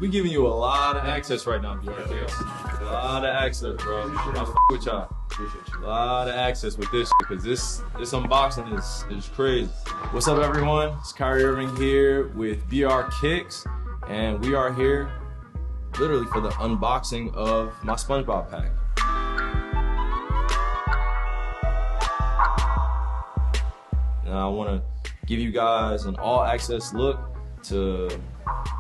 We giving you a lot of access right now, BRK. A lot of access, bro. I'm with y'all. A lot of access with this because this unboxing is crazy. What's up, everyone? It's Kyrie Irving here with BR Kicks, and we are here literally for the unboxing of my Spongebob pack. And I want to give you guys an all-access look to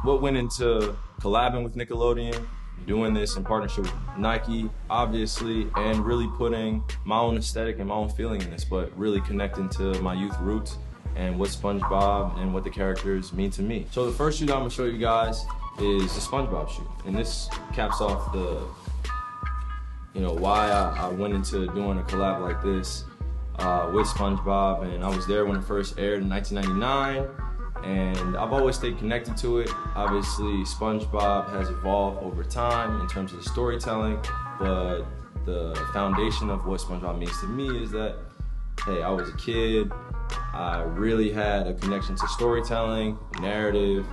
what went into collabing with Nickelodeon, doing this in partnership with Nike, obviously, and really putting my own aesthetic and my own feeling in this, but really connecting to my youth roots and what SpongeBob and what the characters mean to me. So the first shoe that I'm gonna show you guys is the SpongeBob shoe. And this caps off the, why I went into doing a collab like this with SpongeBob. And I was there when it first aired in 1999. And I've always stayed connected to it. Obviously, SpongeBob has evolved over time in terms of the storytelling, but the foundation of what SpongeBob means to me is that, hey, I was a kid, I really had a connection to storytelling, narrative,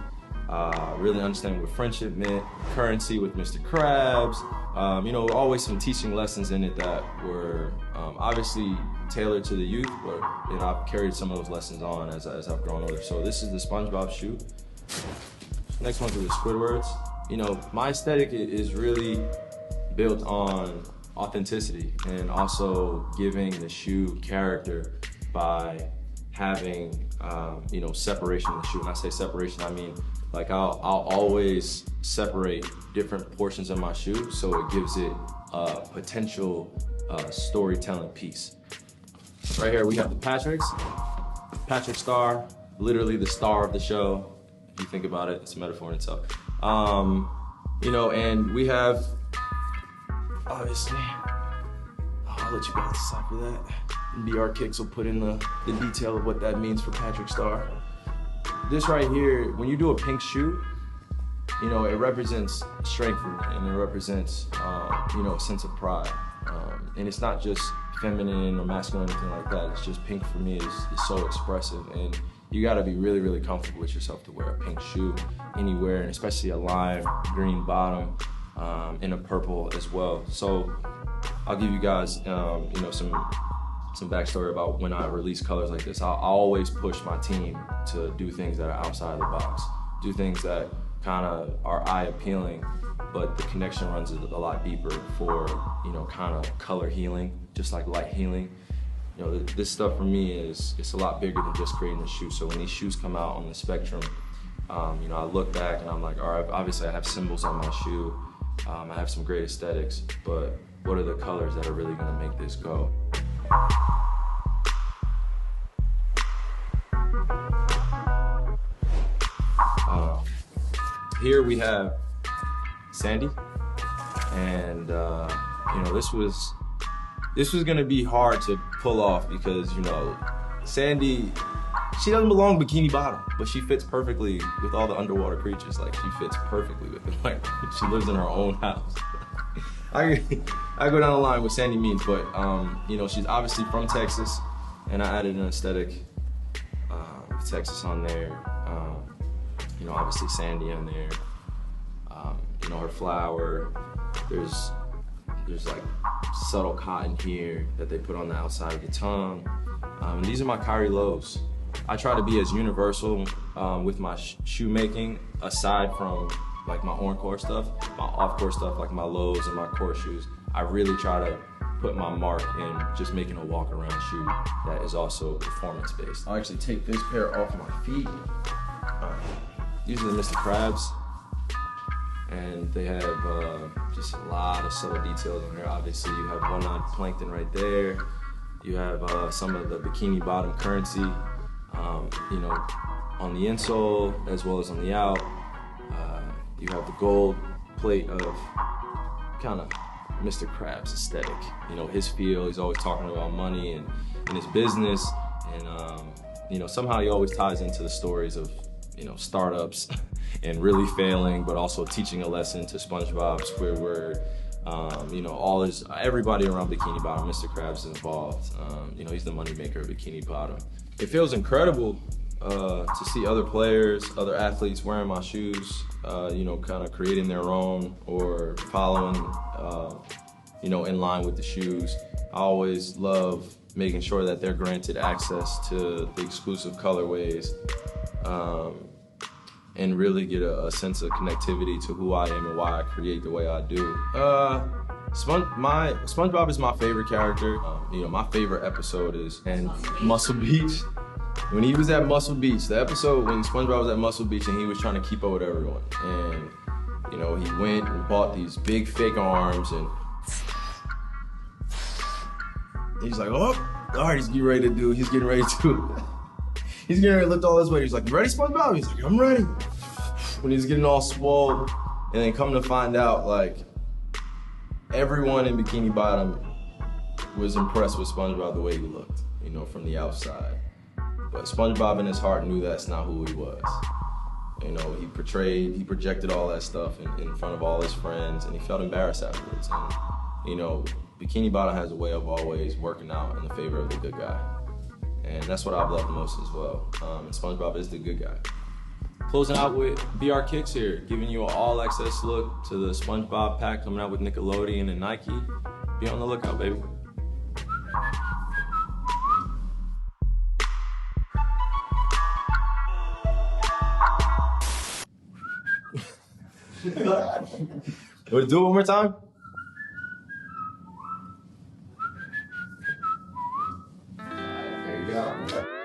really understanding what friendship meant, currency with Mr. Krabs, always some teaching lessons in it that were obviously tailored to the youth, but I've carried some of those lessons on as I've grown older. So this is the SpongeBob shoe. Next ones are the Squidwards. My aesthetic is really built on authenticity and also giving the shoe character by having separation in the shoe. When I say separation, I mean like I'll always separate different portions of my shoe so it gives it a potential storytelling piece. Right here we have the Patrick Star, literally the star of the show. If you think about it, it's a metaphor in itself. And we have, obviously, I'll let you guys decide for that. BR Kicks will put in the detail of what that means for Patrick Star. This right here, when you do a pink shoe, it represents strength for me, and it represents, a sense of pride. And it's not just feminine or masculine or anything like that. It's just pink for me is so expressive, and you gotta be really, really comfortable with yourself to wear a pink shoe anywhere, and especially a lime green bottom and a purple as well. So I'll give you guys, some backstory about when I release colors like this. I always push my team to do things that are outside of the box, do things that kind of are eye appealing, but the connection runs a lot deeper for, kind of color healing, just like light healing. This stuff for me it's a lot bigger than just creating a shoe. So when these shoes come out on the spectrum, I look back and I'm like, all right, obviously I have symbols on my shoe, I have some great aesthetics, but what are the colors that are really gonna make this go? Here we have Sandy, and this was gonna be hard to pull off because Sandy, she doesn't belong bikini bottom, but she fits perfectly with all the underwater creatures. Like, she fits perfectly with it. Like, she lives in her own house. I go down the line with Sandy means, but she's obviously from Texas, and I added an aesthetic with Texas on there. Obviously Sandy on there. Her flower. There's like subtle cotton here that they put on the outside of the tongue. These are my Kyrie lows. I try to be as universal with my shoemaking, aside from like my on-court stuff, my off-court stuff, like my lows and my court shoes. I really try to put my mark in just making a walk-around shoe that is also performance-based. I'll actually take this pair off my feet. These are the Mr. Krabs, and they have just a lot of subtle details on there. Obviously, you have one-eyed plankton right there. You have some of the bikini bottom currency, on the insole as well as on the out. You have the gold plate of kind of Mr. Krabs aesthetic. His feel, he's always talking about money and his business, and somehow he always ties into the stories of startups and really failing, but also teaching a lesson to SpongeBob, Squidward, everybody around Bikini Bottom. Mr. Krabs is involved. He's the money maker of Bikini Bottom. It feels incredible to see other players, other athletes wearing my shoes, you know, kind of creating their own or following, you know, in line with the shoes. I always love making sure that they're granted access to the exclusive colorways, and really get a sense of connectivity to who I am and why I create the way I do. SpongeBob is my favorite character. You know, my favorite episode is in Muscle Beach. When he was at Muscle Beach, the episode when SpongeBob was at Muscle Beach and he was trying to keep up with everyone. And, you know, he went and bought these big fake arms and he's like, oh, all right, he's getting ready to he's getting ready to lift all his weight. He's like, you ready, SpongeBob? He's like, I'm ready. When he's getting all swole, and then come to find out, like, everyone in Bikini Bottom was impressed with SpongeBob the way he looked, you know, from the outside. But SpongeBob in his heart knew that's not who he was. You know, he projected all that stuff in front of all his friends, and he felt embarrassed afterwards. And, you know, Bikini Bottom has a way of always working out in the favor of the good guy. And that's what I've loved most as well. And SpongeBob is the good guy. Closing out with BR Kicks here, giving you an all-access look to the SpongeBob pack coming out with Nickelodeon and Nike. Be on the lookout, baby. Want to do it one more time? There you go.